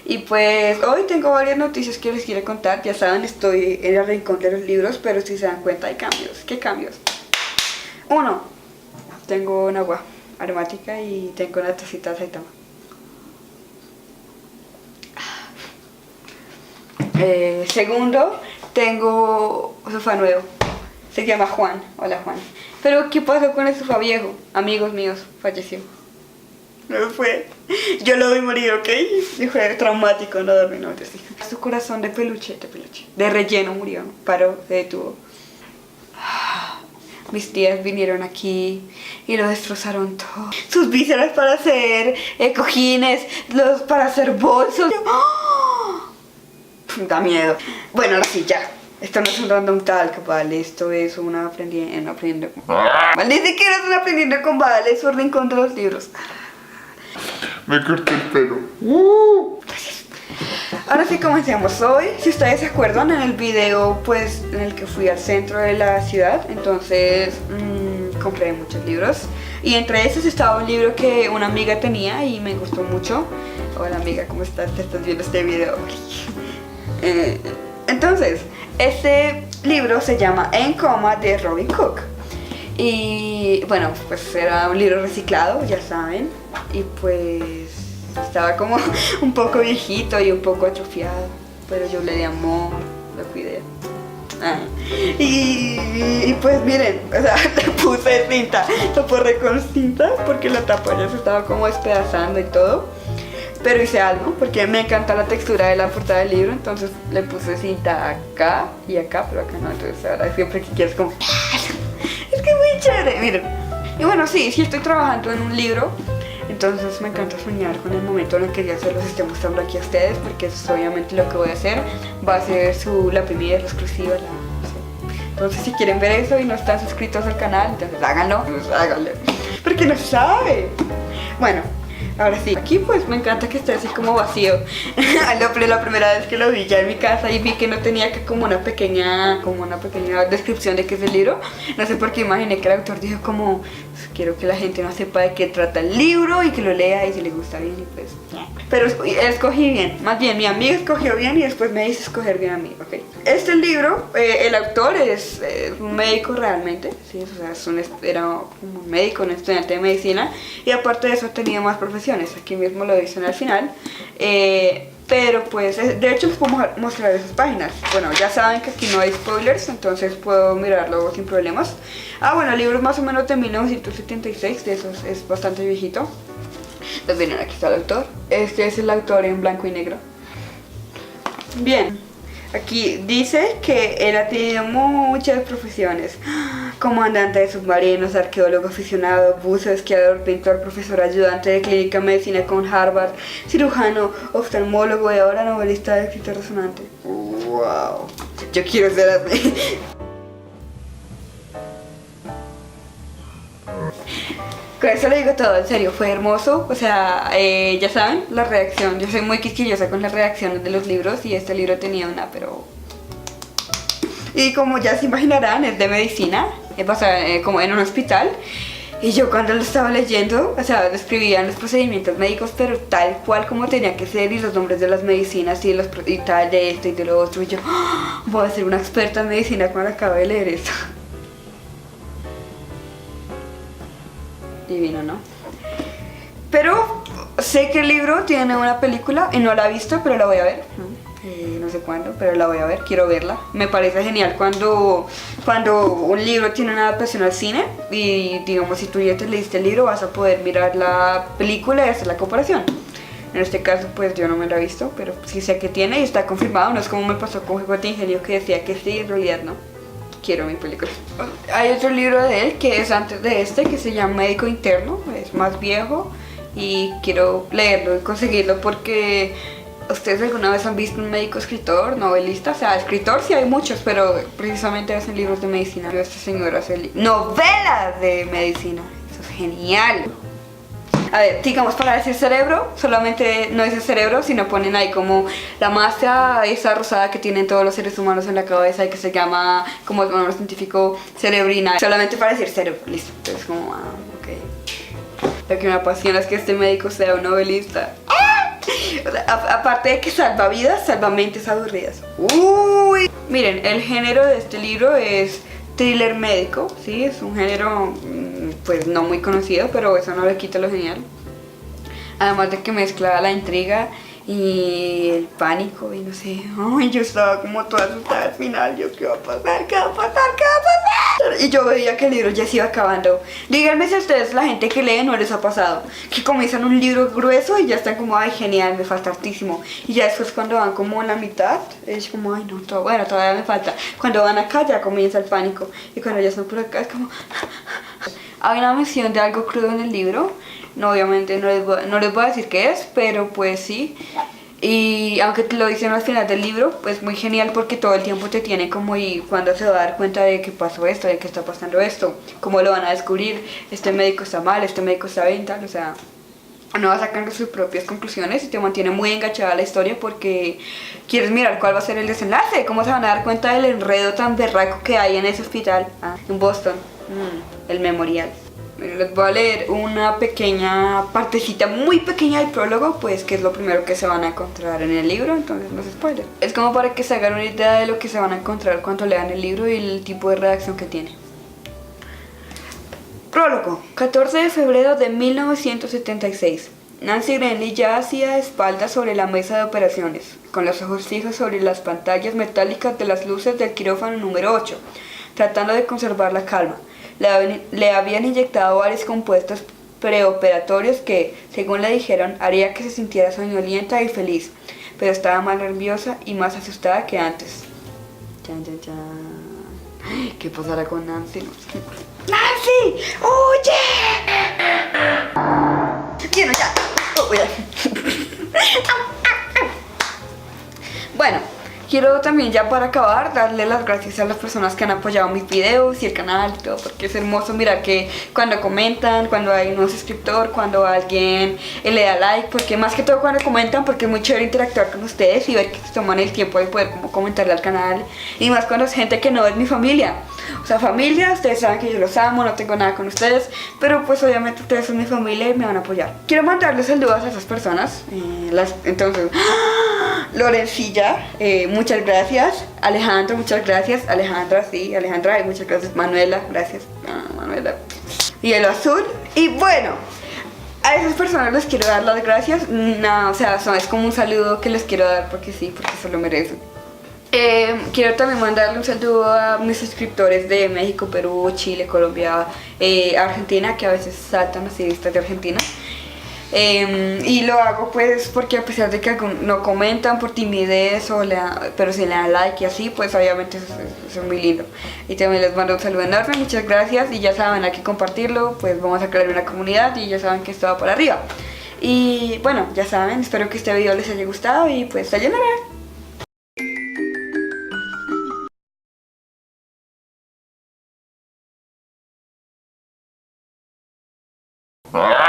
Y pues hoy tengo varias noticias que les quiero contar. Ya saben, estoy en el rincón de los libros, pero si se dan cuenta hay cambios. ¿Qué cambios? Uno, tengo un agua aromática y tengo una tacita de aceituna. Segundo, tengo un sofá nuevo. Se llama Juan. Hola Juan. Pero ¿qué pasó con el sofá viejo? Amigos míos, falleció. No fue. Yo lo vi morir, ¿ok? Y fue traumático, no dormí, no te digo. Su corazón de peluche. De relleno murió, paró, se detuvo. Mis tías vinieron aquí y lo destrozaron todo. Sus vísceras para hacer cojines, los para hacer bolsos. ¡Oh! Da miedo. Bueno, ahora sí, ya. Esto no es un random talk, ¿vale? Esto es una aprendiendo con Vale, ni siquiera es un aprendiendo con Vale, es un rincón de los libros. Me corté el pelo. Gracias. Ahora sí comencemos. Hoy, si ustedes se acuerdan, en el video pues en el que fui al centro de la ciudad, entonces compré muchos libros. Y entre esos estaba un libro que una amiga tenía y me gustó mucho. Hola amiga, ¿cómo estás? ¿Te estás viendo este video? Entonces, este libro se llama En Coma de Robin Cook. Y bueno, pues era un libro reciclado, ya saben. Y pues estaba como un poco viejito y un poco atrofiado, pero yo le di amor, lo cuidé. Y pues miren, o sea, le puse cinta, lo forré con cinta porque la tapa ya se estaba como despedazando y todo. Pero hice algo porque me encanta la textura de la portada del libro, entonces le puse cinta acá y acá, pero acá no, entonces ahora siempre que quieres como... Es que es muy chévere, miren. Y bueno, sí estoy trabajando en un libro, entonces me encanta soñar con el momento en el que ya se los esté mostrando aquí a ustedes, porque eso es obviamente lo que voy a hacer. Va a ser la primera, la exclusiva, no sé. Entonces si quieren ver eso y no están suscritos al canal, entonces háganlo, pues háganlo, porque no sabe. Bueno, ahora sí, aquí pues me encanta que esté así como vacío. La primera vez que lo vi ya en mi casa y vi que no tenía que como una pequeña descripción de qué es el libro. No sé por qué imaginé que el autor dijo como quiero que la gente no sepa de qué trata el libro y que lo lea y si le gusta bien y pues pero escogí bien, más bien mi amiga escogió bien y después me hizo escoger bien a mí, ¿ok? Este libro, el autor es un médico realmente, ¿sí? O sea, era como un médico, un estudiante de medicina y aparte de eso tenía más profesiones, aquí mismo lo dicen al final. Pero pues, de hecho les puedo mostrar esas páginas. Bueno, ya saben que aquí no hay spoilers, entonces puedo mirarlo sin problemas. Bueno, el libro es más o menos de 1976, de esos es bastante viejito. Entonces miren, aquí está el autor. Este es el autor en blanco y negro. Bien, aquí dice que él ha tenido muchas profesiones. Comandante de submarinos, arqueólogo aficionado, buzo, esquiador, pintor, profesor ayudante de clínica medicina con Harvard, cirujano, oftalmólogo y ahora novelista de escritor resonante. ¡Wow! Yo quiero ser así. Con eso le digo todo, en serio, fue hermoso. O sea, ya saben, la reacción. Yo soy muy quisquillosa con las reacciones de los libros y este libro tenía una, pero... Y como ya se imaginarán, es de medicina, como en un hospital. Y yo cuando lo estaba leyendo, o sea, describían los procedimientos médicos, pero tal cual como tenía que ser, y los nombres de las medicinas y tal, de esto y de lo otro. Y yo, voy a ser una experta en medicina cuando acabe de leer esto. Divino, ¿no? Pero sé que el libro tiene una película y no la he visto, pero la voy a ver. No sé cuándo, pero la voy a ver, quiero verla. Me parece genial cuando un libro tiene una adaptación al cine y digamos si tú ya te leíste el libro vas a poder mirar la película y hacer la comparación. En este caso pues yo no me la he visto, pero sí sé que tiene y está confirmado, no es como me pasó con Juego de Ingenio que decía que sí, en realidad no. Quiero mi película. Hay otro libro de él que es antes de este que se llama Médico Interno, es más viejo y quiero leerlo y conseguirlo porque... ¿Ustedes alguna vez han visto un médico escritor, novelista? O sea, escritor sí hay muchos, pero precisamente hacen libros de medicina. Este señor hace novelas de medicina. Eso es genial. A ver, digamos, para decir cerebro, solamente no dice cerebro, sino ponen ahí como la masa esa rosada que tienen todos los seres humanos en la cabeza y que se llama, como el nombre científico, cerebrina. Solamente para decir cerebro, listo. Entonces como, ok. Lo que me apasiona es que este médico sea un novelista. O sea, aparte de que salva vidas, salva mentes aburridas. Uy. Miren, el género de este libro es thriller médico, ¿sí? Es un género pues no muy conocido, pero eso no le quita lo genial. Además de que mezcla la intriga y el pánico y no sé, ay, yo estaba como toda asustada al final, yo qué va a pasar, qué va a pasar, qué va a pasar. Y yo veía que el libro ya se iba acabando. Díganme si a ustedes, la gente que lee, no les ha pasado que comienzan un libro grueso y ya están como, ay, genial, me falta hartísimo. Y ya después cuando van como en la mitad, es como, ay, no, todo, bueno, todavía me falta. Cuando van acá ya comienza el pánico y cuando ya están por acá es como... Hay una mención de algo crudo en el libro. No, obviamente no les voy a decir qué es, pero pues sí. Y aunque te lo dicen al final del libro, pues muy genial porque todo el tiempo te tiene como y cuando se va a dar cuenta de que pasó esto, de que está pasando esto, cómo lo van a descubrir, este médico está mal, este médico está bien, tal, o sea, uno va sacando sus propias conclusiones y te mantiene muy enganchada a la historia porque quieres mirar cuál va a ser el desenlace, cómo se van a dar cuenta del enredo tan berraco que hay en ese hospital, en Boston, el memorial. Les voy a leer una pequeña partecita muy pequeña del prólogo, pues que es lo primero que se van a encontrar en el libro, entonces no se spoiler. Es como para que se hagan una idea de lo que se van a encontrar cuando lean el libro y el tipo de redacción que tiene. Prólogo. 14 de febrero de 1976. Nancy Grenly ya hacía espaldas sobre la mesa de operaciones, con los ojos fijos sobre las pantallas metálicas de las luces del quirófano número 8, tratando de conservar la calma. Le habían inyectado varios compuestos preoperatorios que, según le dijeron, haría que se sintiera soñolienta y feliz, pero estaba más nerviosa y más asustada que antes. Chan, chan, chan. ¿Qué pasará con Nancy? ¡Nancy! ¡Oye! Bueno, ya. Bueno, quiero también ya para acabar darle las gracias a las personas que han apoyado mis videos y el canal y todo, porque es hermoso mirar que cuando comentan, cuando hay un nuevo suscriptor, cuando alguien le da like, porque más que todo cuando comentan, porque es muy chévere interactuar con ustedes y ver que se toman el tiempo de poder como comentarle al canal, y más cuando es gente que no es mi familia. O sea, familia, ustedes saben que yo los amo, no tengo nada con ustedes, pero pues obviamente ustedes son mi familia y me van a apoyar. Quiero mandarles saludos a esas personas, entonces, Lorencilla, muchas gracias. Alejandro, muchas gracias. Alejandra, sí, Alejandra, muchas gracias. Manuela, gracias. Manuela. Y el azul. Y bueno, a esas personas les quiero dar las gracias. No, o sea, es como un saludo que les quiero dar porque sí, porque se lo merecen. Quiero también mandarle un saludo a mis suscriptores de México, Perú, Chile, Colombia, Argentina, que a veces saltan las listas de Argentina. Y lo hago pues porque a pesar de que no comentan por timidez pero si le dan like y así, pues obviamente eso es muy lindo. Y también les mando un saludo enorme, muchas gracias, y ya saben, hay que compartirlo, pues vamos a crear una comunidad y ya saben que esto va por arriba. Y bueno, ya saben, espero que este video les haya gustado y pues sayonara. Ah!